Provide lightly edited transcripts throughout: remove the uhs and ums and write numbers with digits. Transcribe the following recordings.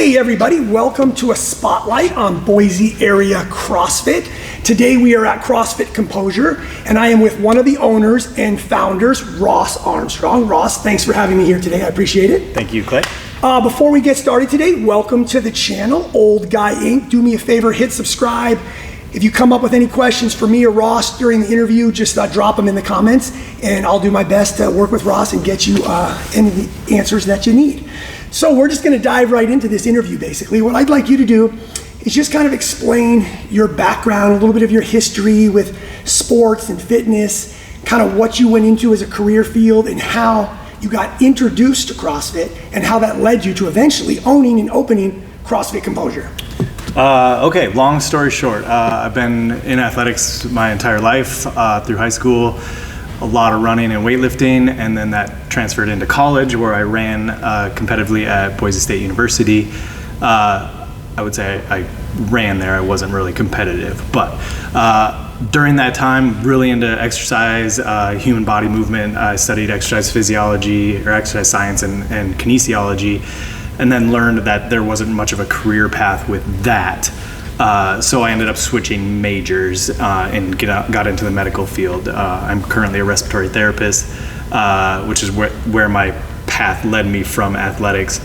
Hey everybody, welcome to a spotlight on Boise area CrossFit. Today we are at CrossFit Composure and I am with one of the owners and founders, Ross Armstrong. Ross, thanks for having me here today. I appreciate it. Thank you, Clay. Before we get started today, welcome to the channel, Old Guy Inc. Do me a favor, hit subscribe. If you come up with any questions for me or Ross during the interview, just drop them in the comments and I'll do my best to work with Ross and get you any of the answers that you need. So we're just gonna dive right into this interview basically. What I'd like you to do is just kind of explain your background, a little bit of your history with sports and fitness, kind of what you went into as a career field and how you got introduced to CrossFit and how that led you to eventually owning and opening CrossFit Composure. Okay, long story short, I've been in athletics my entire life, through high school, a lot of running and weightlifting, and then that transferred into college where I ran competitively at Boise State University. I would say I ran there, I wasn't really competitive, but during that time, really into exercise, human body movement. I studied exercise physiology or exercise science and kinesiology, and then learned that there wasn't much of a career path with that. So I ended up switching majors and got into the medical field. I'm currently a respiratory therapist, which is where my path led me from athletics.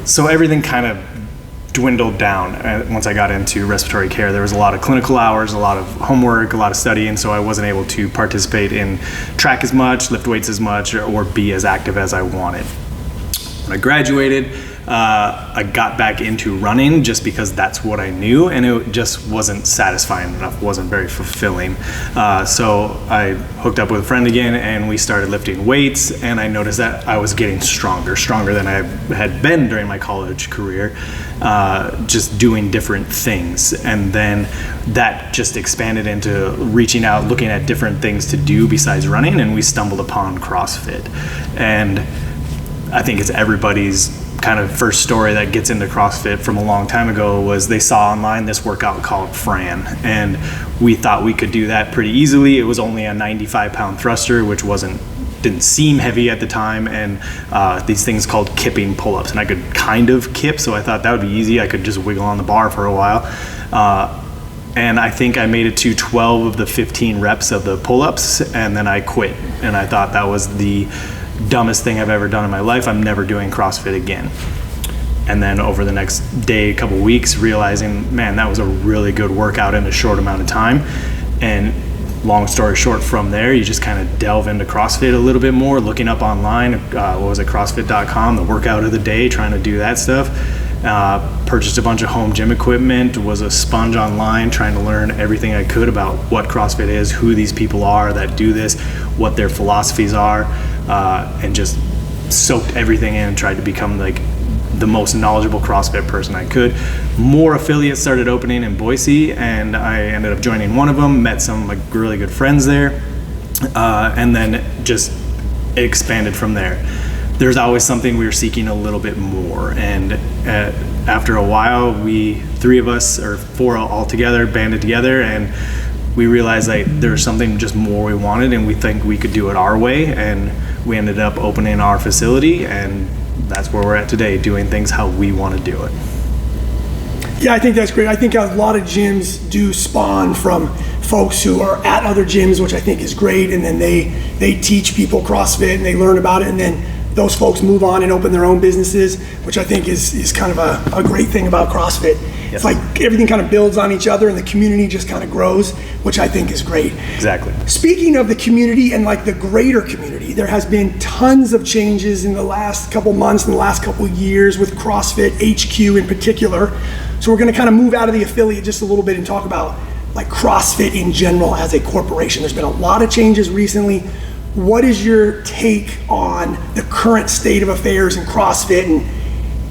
So everything kind of dwindled down once I got into respiratory care. There was a lot of clinical hours, a lot of homework, a lot of studying, so I wasn't able to participate in track as much, lift weights as much, or be as active as I wanted. When I graduated, I got back into running just because that's what I knew, and it just wasn't satisfying enough, wasn't very fulfilling. So I hooked up with a friend again and we started lifting weights, and I noticed that I was getting stronger than I had been during my college career, just doing different things. And then that just expanded into reaching out, looking at different things to do besides running, and we stumbled upon CrossFit. And I think it's everybody's kind of first story that gets into CrossFit from a long time ago was they saw online this workout called Fran, and we thought we could do that pretty easily. It was only a 95-pound thruster, which didn't seem heavy at the time, and these things called kipping pull-ups, and I could kind of kip, so I thought that would be easy. I could just wiggle on the bar for a while. And I think I made it to 12 of the 15 reps of the pull-ups, and then I quit, and I thought that was the dumbest thing I've ever done in my life. I'm never doing CrossFit again. And then over the next day, couple weeks, realizing, man, that was a really good workout in a short amount of time. And long story short, from there, you just kind of delve into CrossFit a little bit more, looking up online, CrossFit.com, the workout of the day, trying to do that stuff. Purchased a bunch of home gym equipment, was a sponge online, trying to learn everything I could about what CrossFit is, who these people are that do this, what their philosophies are, and just soaked everything in and tried to become like the most knowledgeable CrossFit person I could. More affiliates started opening in Boise, and I ended up joining one of them, met some like really good friends there, and then just expanded from there. There's always something we were seeking a little bit more, and after a while, three of us or four all together banded together, and we realized like there was something just more we wanted, and we think we could do it our way, and we ended up opening our facility, and that's where we're at today, doing things how we want to do it. Yeah, I think that's great. I think a lot of gyms do spawn from folks who are at other gyms, which I think is great, and then they teach people CrossFit and they learn about it, and then those folks move on and open their own businesses, which I think is kind of a great thing about CrossFit. Yes. It's like everything kind of builds on each other and the community just kind of grows, which I think is great. Exactly. Speaking of the community and like the greater community, there has been tons of changes in the last couple months, in the last couple years with CrossFit HQ in particular. So we're gonna kind of move out of the affiliate just a little bit and talk about like CrossFit in general as a corporation. There's been a lot of changes recently. What is your take on the current state of affairs in CrossFit and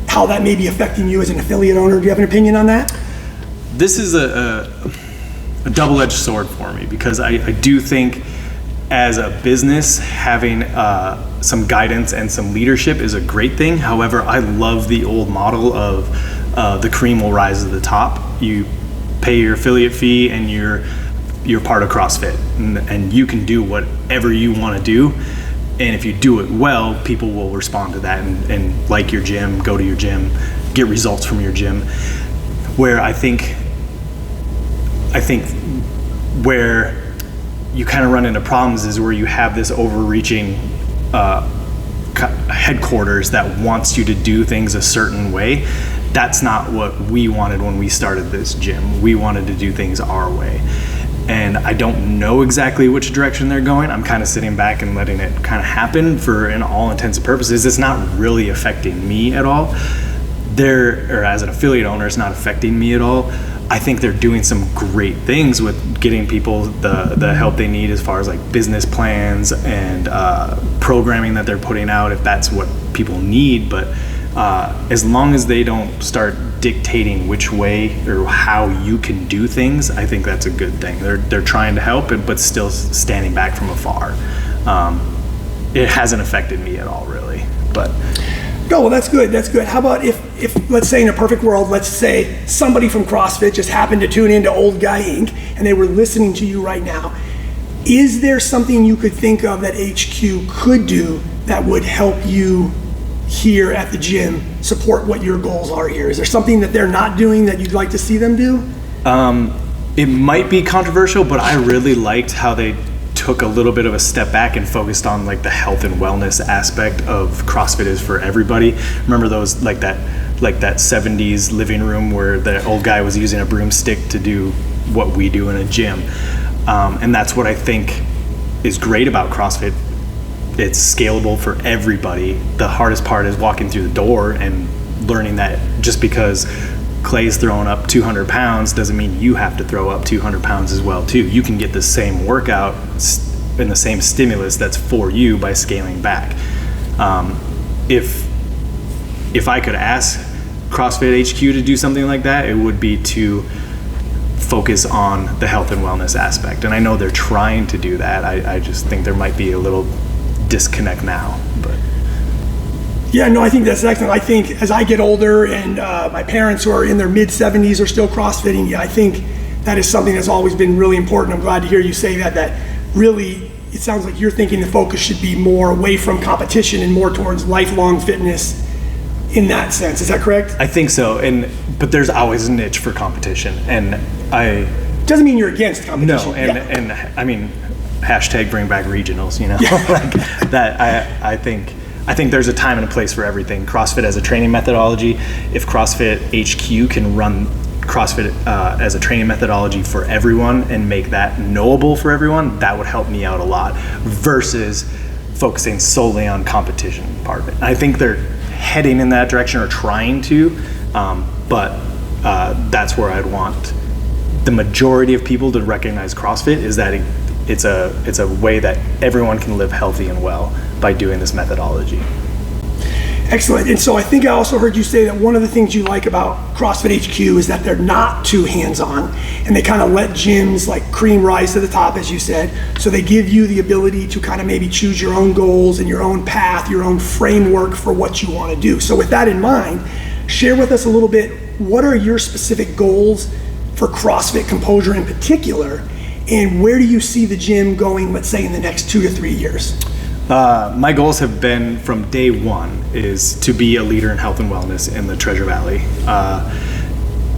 how that may be affecting you as an affiliate owner? Do you have an opinion on that? This is a double-edged sword for me, because I do think as a business, having some guidance and some leadership is a great thing. However, I love the old model of the cream will rise to the top. You pay your affiliate fee and you're part of CrossFit, and you can do whatever you want to do. And if you do it well, people will respond to that and like your gym, go to your gym. get results from your gym. Where I think where you kind of run into problems is where you have this overreaching headquarters that wants you to do things a certain way. That's not what we wanted when we started this gym. We wanted to do things our way. And I don't know exactly which direction they're going. I'm kind of sitting back and letting it kind of happen for, in all intents and purposes. It's not really affecting me at all. Or as an affiliate owner, it's not affecting me at all. I think they're doing some great things with getting people the help they need as far as like business plans and programming that they're putting out, if that's what people need. But as long as they don't start dictating which way or how you can do things, I think that's a good thing. They're trying to help, but still standing back from afar. It hasn't affected me at all, really. But no, well, that's good. That's good. How about if let's say in a perfect world, let's say somebody from CrossFit just happened to tune into Old Guy Inc. and they were listening to you right now. Is there something you could think of that HQ could do that would help you here at the gym support what your goals are here? Is there something that they're not doing that you'd like to see them do? It might be controversial, but I really liked how they took a little bit of a step back and focused on like the health and wellness aspect of CrossFit is for everybody. Remember those like that 70s living room where the old guy was using a broomstick to do what we do in a gym. And that's what I think is great about CrossFit. It's scalable for everybody. The hardest part is walking through the door and learning that just because Clay's throwing up 200 pounds doesn't mean you have to throw up 200 pounds as well too. You can get the same workout and the same stimulus that's for you by scaling back. If I could ask CrossFit HQ to do something like that, it would be to focus on the health and wellness aspect. And I know they're trying to do that. I just think there might be a little disconnect now, but yeah, no, I think that's excellent. I think as I get older and my parents who are in their mid 70s are still CrossFitting, I think that is something that's always been really important. I'm glad to hear you say that really, it sounds like you're thinking the focus should be more away from competition and more towards lifelong fitness in that sense. Is that correct? I think so. But there's always a niche for competition, and doesn't mean you're against competition. No, and I mean, hashtag bring back regionals, you know, like that. I think there's a time and a place for everything. CrossFit as a training methodology. If CrossFit HQ can run CrossFit as a training methodology for everyone and make that knowable for everyone, that would help me out a lot versus focusing solely on competition part of it. I think they're heading in that direction or trying to, but that's where I'd want the majority of people to recognize CrossFit is that it's a way that everyone can live healthy and well by doing this methodology. Excellent. And so I think I also heard you say that one of the things you like about CrossFit HQ is that they're not too hands-on and they kind of let gyms like cream rise to the top, as you said. So they give you the ability to kind of maybe choose your own goals and your own path, your own framework for what you want to do. So with that in mind, share with us a little bit, what are your specific goals for CrossFit Composure in particular, and where do you see the gym going, let's say in the next 2 to 3 years? My goals have been from day one is to be a leader in health and wellness in the Treasure Valley.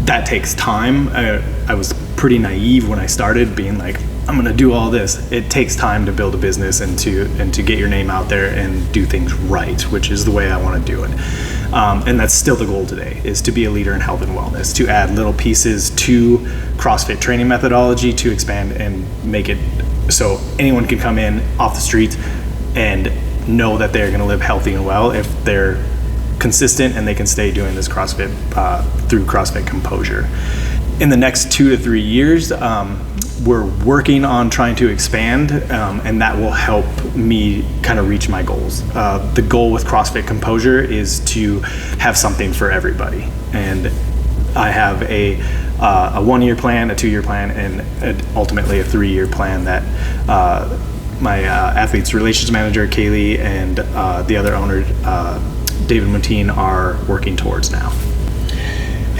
That takes time. I was pretty naive when I started, being like, I'm gonna do all this. It takes time to build a business and to get your name out there and do things right, which is the way I wanna do it. And that's still the goal today, is to be a leader in health and wellness, to add little pieces to CrossFit training methodology to expand and make it so anyone can come in off the street and know that they're going to live healthy and well if they're consistent and they can stay doing this CrossFit through CrossFit Composure. In the next 2 to 3 years, we're working on trying to expand, and that will help me kind of reach my goals. The goal with CrossFit Composure is to have something for everybody, and I have a 1-year plan, a 2-year plan, and ultimately a 3-year plan that my athletes relations manager, Kaylee, and the other owner, David Montine, are working towards now.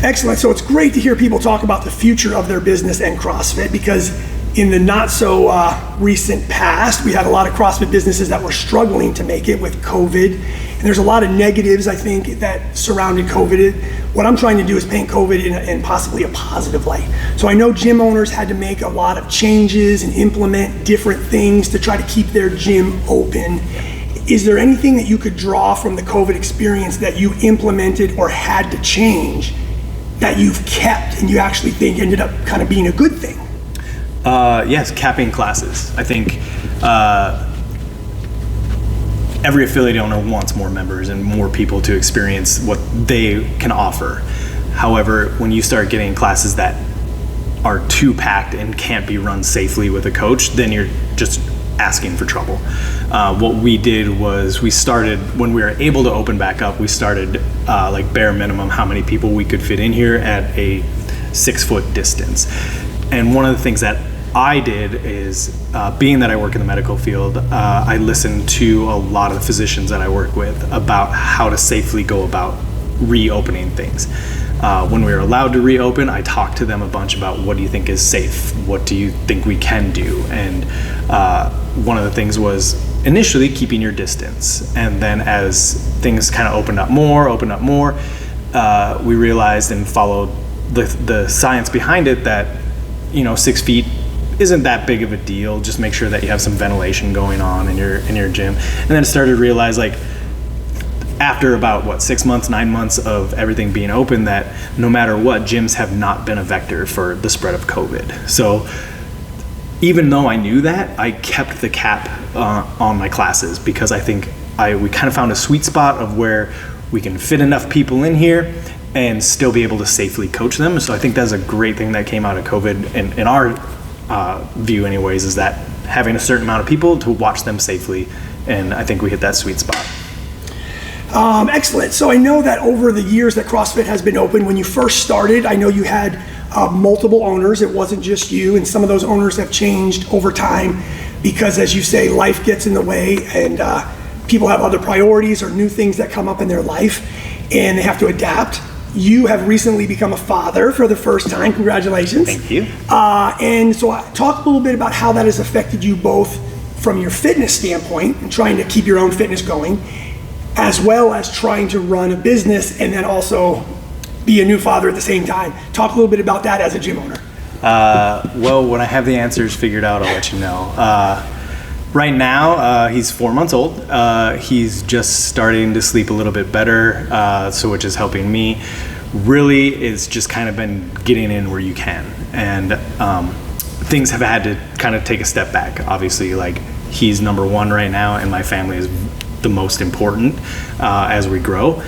Excellent. So it's great to hear people talk about the future of their business and CrossFit, because in the not so recent past, we had a lot of CrossFit businesses that were struggling to make it with COVID. And there's a lot of negatives, I think, that surrounded COVID. what I'm trying to do is paint COVID in possibly a positive light. So I know gym owners had to make a lot of changes and implement different things to try to keep their gym open. Is there anything that you could draw from the COVID experience that you implemented or had to change that you've kept and you actually think ended up kind of being a good thing? Yes, capping classes. I think every affiliate owner wants more members and more people to experience what they can offer. However, when you start getting classes that are too packed and can't be run safely with a coach, then you're just asking for trouble. What we did was we started, when we were able to open back up, we started like bare minimum how many people we could fit in here at a 6 foot distance. And one of the things that I did is, being that I work in the medical field, I listened to a lot of the physicians that I work with about how to safely go about reopening things. When we were allowed to reopen, I talked to them a bunch about what do you think is safe? What do you think we can do? And one of the things was initially keeping your distance. And then as things kind of opened up more, we realized and followed the science behind it that, 6 feet isn't that big of a deal. Just make sure that you have some ventilation going on in your gym. And then started to realize, like, after about 6 months, 9 months of everything being open, that no matter what, gyms have not been a vector for the spread of COVID. So even though I knew that, I kept the cap on my classes, because I think we kind of found a sweet spot of where we can fit enough people in here and still be able to safely coach them. So I think that's a great thing that came out of COVID, and in our view anyways, is that having a certain amount of people to watch them safely, and I think we hit that sweet spot. Excellent. So I know that over the years that CrossFit has been open, when you first started, I know you had multiple owners. It wasn't just you, and some of those owners have changed over time because, as you say, life gets in the way, and people have other priorities or new things that come up in their life, and they have to adapt. You have recently become a father for the first time. Congratulations. Thank you. And so talk a little bit about how that has affected you, both from your fitness standpoint and trying to keep your own fitness going, as well as trying to run a business and then also be a new father at the same time. Talk a little bit about that as a gym owner. Well, when I have the answers figured out, I'll let you know. Right now, he's 4 months old. He's just starting to sleep a little bit better, which is helping me. Really, it's just kind of been getting in where you can. And things have had to kind of take a step back. Obviously, like, he's number one right now, and my family is the most important as we grow.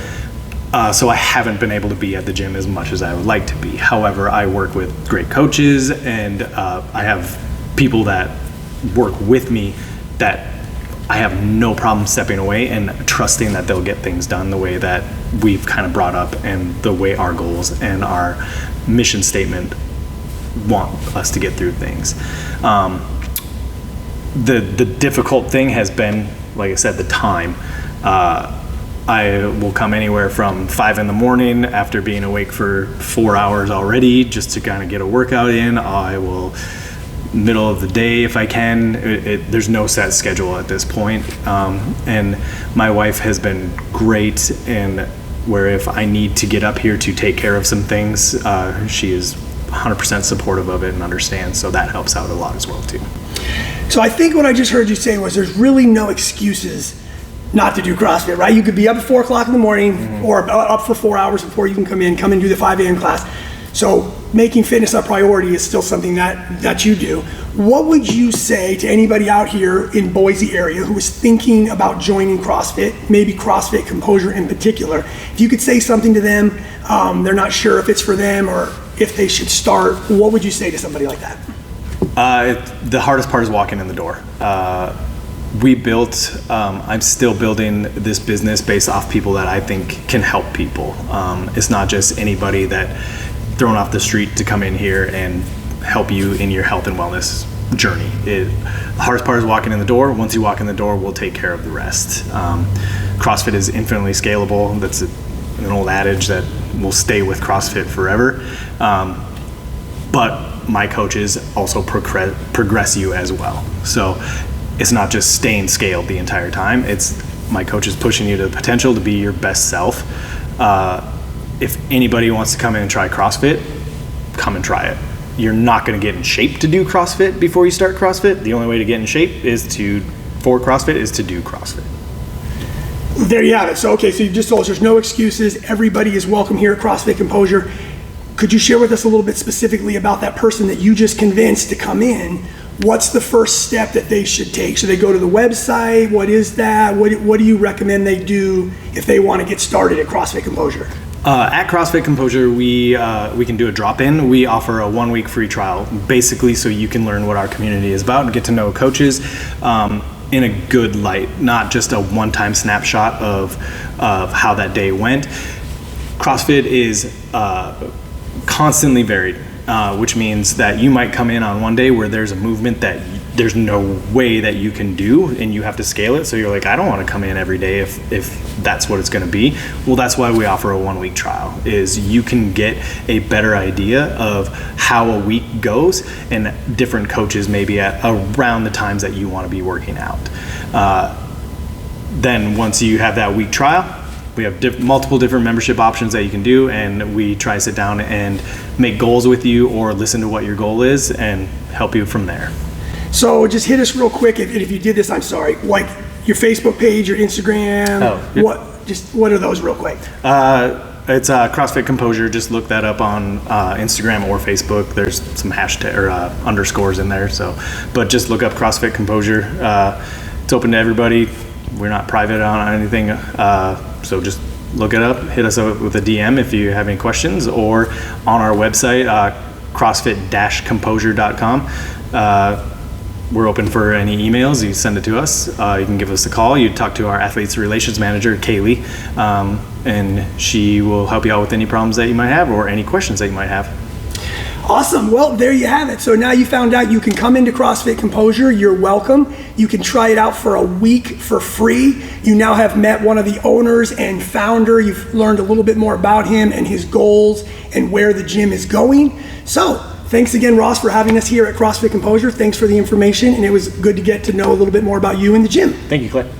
So I haven't been able to be at the gym as much as I would like to be. However, I work with great coaches, and I have people that work with me that I have no problem stepping away and trusting that they'll get things done the way that we've kind of brought up and the way our goals and our mission statement want us to get through things. The difficult thing has been, like I said, the time. I will come anywhere from 5 a.m. after being awake for 4 hours already just to kind of get a workout in. I will middle of the day if I can. There's no set schedule at this point. And my wife has been great in where if I need to get up here to take care of some things, she is 100% supportive of it and understands. So that helps out a lot as well too. So I think what I just heard you say was there's really no excuses not to do CrossFit, right? You could be up at 4 o'clock in the morning or up for 4 hours before you can come and do the 5 a.m. class. So making fitness a priority is still something that you do. What would you say to anybody out here in Boise area who is thinking about joining CrossFit, maybe CrossFit Composure in particular? If you could say something to them, they're not sure if it's for them or if they should start, what would you say to somebody like that? The hardest part is walking in the door. I'm still building this business based off people that I think can help people. It's not just anybody that thrown off the street to come in here and help you in your health and wellness journey. The hardest part is walking in the door. Once you walk in the door, we'll take care of the rest. CrossFit is infinitely scalable. That's an old adage that will stay with CrossFit forever. But my coaches also progress you as well. So it's not just staying scaled the entire time. It's my coaches pushing you to the potential to be your best self. if anybody wants to come in and try CrossFit, come and try it. You're not going to get in shape to do CrossFit before you start CrossFit. The only way to get in shape for CrossFit is to do CrossFit. There you have it. So, okay, so you just told us there's no excuses. Everybody is welcome here at CrossFit Composure. Could you share with us a little bit specifically about that person that you just convinced to come in? What's the first step that they should take? Should they go to the website? What is that? What do you recommend they do if they want to get started at CrossFit Composure? At CrossFit Composure, we can do a drop-in. We offer a 1-week free trial, basically so you can learn what our community is about and get to know coaches in a good light, not just a one-time snapshot of how that day went. CrossFit is constantly varied, which means that you might come in on one day where there's a movement that there's no way that you can do and you have to scale it. So you're like, I don't want to come in every day if that's what it's going to be. Well, that's why we offer a 1-week trial, is you can get a better idea of how a week goes and different coaches maybe at around the times that you want to be working out. Then once you have that week trial, we have multiple different membership options that you can do, and we try to sit down and make goals with you or listen to what your goal is and help you from there. So just hit us real quick, if you did this, I'm sorry, like your Facebook page, your Instagram, what are those real quick? It's CrossFit Composure. Just look that up on Instagram or Facebook. There's some hashtag or underscores in there. But just look up CrossFit Composure. It's open to everybody. We're not private on anything. So just look it up. Hit us up with a DM if you have any questions, or on our website, CrossFit-composure.com. We're open for any emails. You send it to us. You can give us a call. You talk to our athletes relations manager, Kaylee, and she will help you out with any problems that you might have or any questions that you might have. Awesome. Well, there you have it. So now you found out you can come into CrossFit Composure. You're welcome. You can try it out for a week for free. You now have met one of the owners and founder. You've learned a little bit more about him and his goals and where the gym is going. So thanks again, Ross, for having us here at CrossFit Composure. Thanks for the information, and it was good to get to know a little bit more about you and the gym. Thank you, Clay.